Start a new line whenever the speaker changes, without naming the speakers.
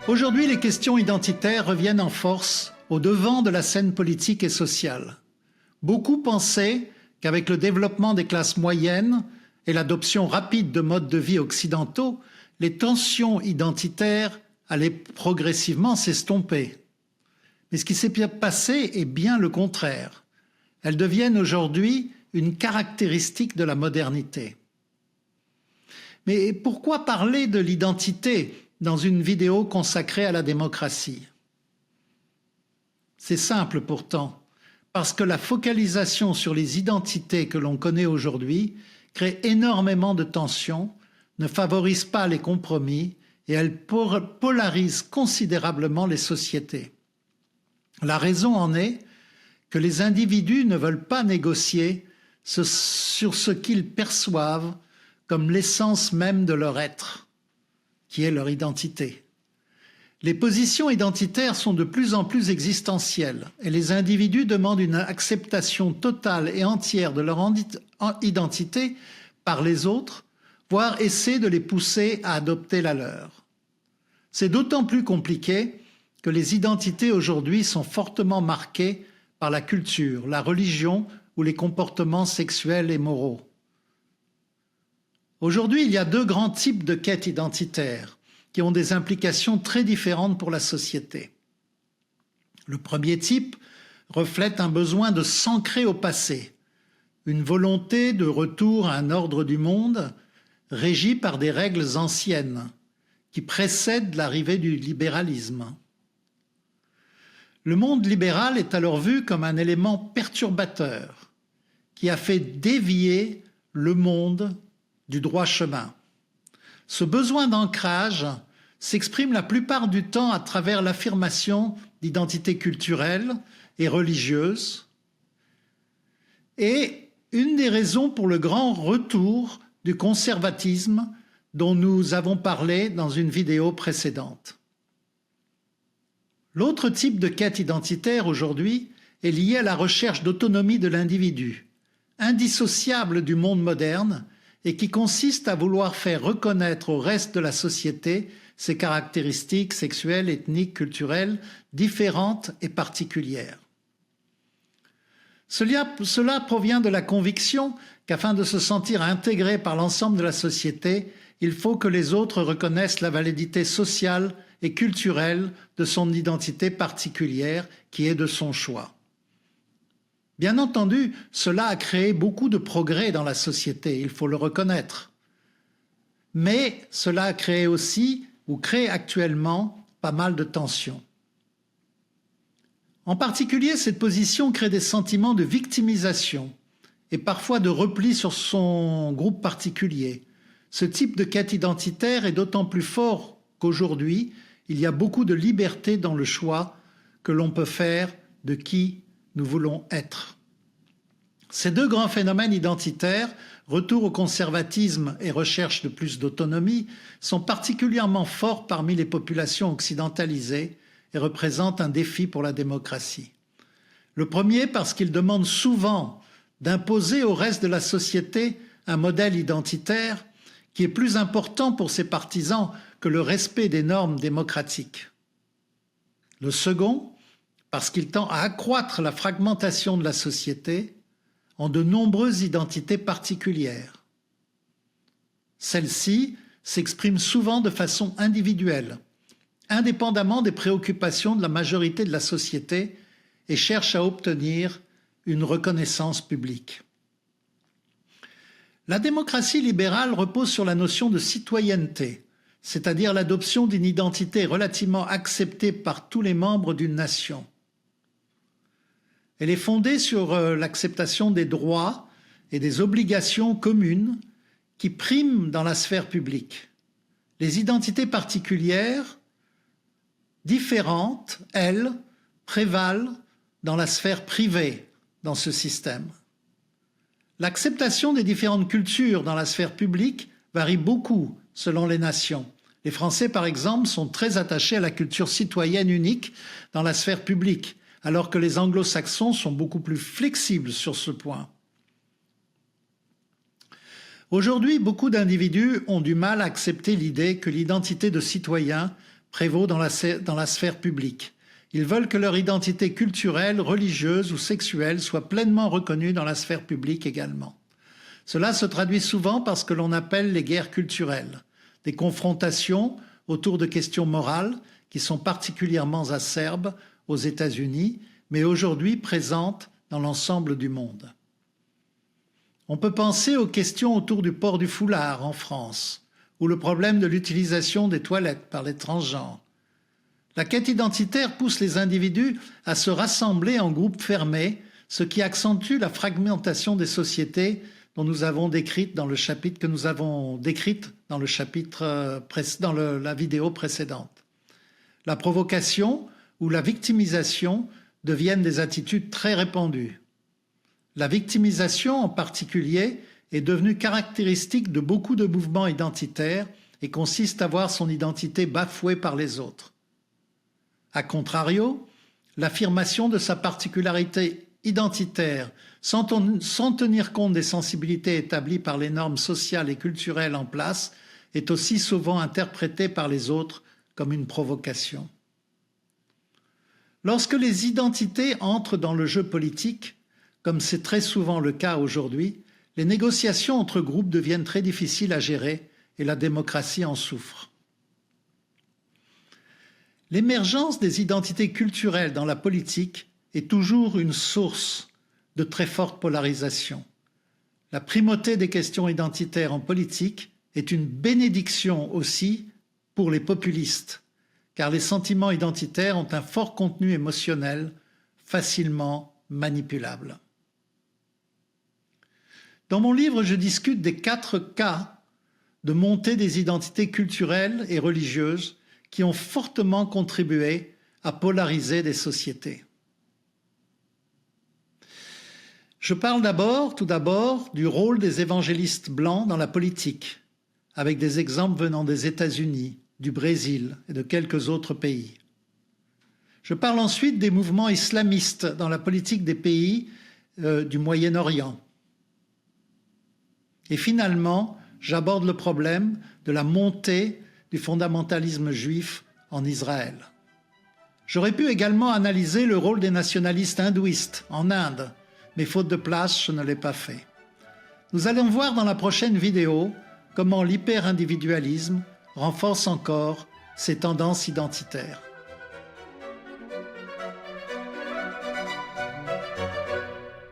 Aujourd'hui, les questions identitaires reviennent en force au devant de la scène politique et sociale. Beaucoup pensaient qu'avec le développement des classes moyennes et l'adoption rapide de modes de vie occidentaux, les tensions identitaires allaient progressivement s'estomper. Mais ce qui s'est passé est bien le contraire. Elles deviennent aujourd'hui une caractéristique de la modernité. Mais pourquoi parler de l'identité dans une vidéo consacrée à la démocratie? C'est simple pourtant, parce que la focalisation sur les identités que l'on connaît aujourd'hui crée énormément de tensions, ne favorise pas les compromis et elle polarise considérablement les sociétés. La raison en est que les individus ne veulent pas négocier sur ce qu'ils perçoivent comme l'essence même de leur être, qui est leur identité. Les positions identitaires sont de plus en plus existentielles et les individus demandent une acceptation totale et entière de leur identité par les autres, voire essaient de les pousser à adopter la leur. C'est d'autant plus compliqué que les identités aujourd'hui sont fortement marquées par la culture, la religion ou les comportements sexuels et moraux. Aujourd'hui, il y a deux grands types de quêtes identitaires qui ont des implications très différentes pour la société. Le premier type reflète un besoin de s'ancrer au passé, une volonté de retour à un ordre du monde régi par des règles anciennes qui précèdent l'arrivée du libéralisme. Le monde libéral est alors vu comme un élément perturbateur qui a fait dévier le monde du droit chemin. Ce besoin d'ancrage s'exprime la plupart du temps à travers l'affirmation d'identités culturelles et religieuses et une des raisons pour le grand retour du conservatisme dont nous avons parlé dans une vidéo précédente. L'autre type de quête identitaire aujourd'hui est lié à la recherche d'autonomie de l'individu, indissociable du monde moderne et qui consiste à vouloir faire reconnaître au reste de la société ses caractéristiques sexuelles, ethniques, culturelles, différentes et particulières. Cela provient de la conviction qu'afin de se sentir intégré par l'ensemble de la société, il faut que les autres reconnaissent la validité sociale et culturelle de son identité particulière qui est de son choix. Bien entendu, cela a créé beaucoup de progrès dans la société, il faut le reconnaître. Mais cela a créé aussi, ou crée actuellement, pas mal de tensions. En particulier, cette position crée des sentiments de victimisation et parfois de repli sur son groupe particulier. Ce type de quête identitaire est d'autant plus fort qu'aujourd'hui, il y a beaucoup de liberté dans le choix que l'on peut faire de qui nous voulons être. Ces deux grands phénomènes identitaires, retour au conservatisme et recherche de plus d'autonomie, sont particulièrement forts parmi les populations occidentalisées et représentent un défi pour la démocratie. Le premier parce qu'ils demandent souvent d'imposer au reste de la société un modèle identitaire qui est plus important pour ses partisans que le respect des normes démocratiques. Le second, parce qu'il tend à accroître la fragmentation de la société en de nombreuses identités particulières. Celles-ci s'expriment souvent de façon individuelle, indépendamment des préoccupations de la majorité de la société et cherchent à obtenir une reconnaissance publique. La démocratie libérale repose sur la notion de citoyenneté, c'est-à-dire l'adoption d'une identité relativement acceptée par tous les membres d'une nation. Elle est fondée sur l'acceptation des droits et des obligations communes qui priment dans la sphère publique. Les identités particulières, différentes, elles, prévalent dans la sphère privée dans ce système. L'acceptation des différentes cultures dans la sphère publique varie beaucoup selon les nations. Les Français, par exemple, sont très attachés à la culture citoyenne unique dans la sphère publique, alors que les anglo-saxons sont beaucoup plus flexibles sur ce point. Aujourd'hui, beaucoup d'individus ont du mal à accepter l'idée que l'identité de citoyen prévaut dans la sphère publique. Ils veulent que leur identité culturelle, religieuse ou sexuelle soit pleinement reconnue dans la sphère publique également. Cela se traduit souvent par ce que l'on appelle les guerres culturelles, des confrontations autour de questions morales qui sont particulièrement acerbes aux États-Unis, mais aujourd'hui présentes dans l'ensemble du monde. On peut penser aux questions autour du port du foulard en France, ou le problème de l'utilisation des toilettes par les transgenres. La quête identitaire pousse les individus à se rassembler en groupes fermés, ce qui accentue la fragmentation des sociétés dont nous avons décrite dans le chapitre que nous avons décrite dans le chapitre la vidéo précédente. La provocation ou la victimisation deviennent des attitudes très répandues. La victimisation en particulier est devenue caractéristique de beaucoup de mouvements identitaires et consiste à voir son identité bafouée par les autres. A contrario, l'affirmation de sa particularité identitaire sans tenir compte des sensibilités établies par les normes sociales et culturelles en place est aussi souvent interprétée par les autres comme une provocation. Lorsque les identités entrent dans le jeu politique, comme c'est très souvent le cas aujourd'hui, les négociations entre groupes deviennent très difficiles à gérer et la démocratie en souffre. L'émergence des identités culturelles dans la politique est toujours une source de très forte polarisation. La primauté des questions identitaires en politique est une bénédiction aussi pour les populistes, car les sentiments identitaires ont un fort contenu émotionnel, facilement manipulable. Dans mon livre, je discute des 4 cas de montée des identités culturelles et religieuses qui ont fortement contribué à polariser des sociétés. Je parle tout d'abord du rôle des évangélistes blancs dans la politique, avec des exemples venant des États-Unis, du Brésil et de quelques autres pays. Je parle ensuite des mouvements islamistes dans la politique des pays du Moyen-Orient. Et finalement, j'aborde le problème de la montée du fondamentalisme juif en Israël. J'aurais pu également analyser le rôle des nationalistes hindouistes en Inde, mais faute de place, je ne l'ai pas fait. Nous allons voir dans la prochaine vidéo comment l'hyper-individualisme renforce encore ces tendances identitaires.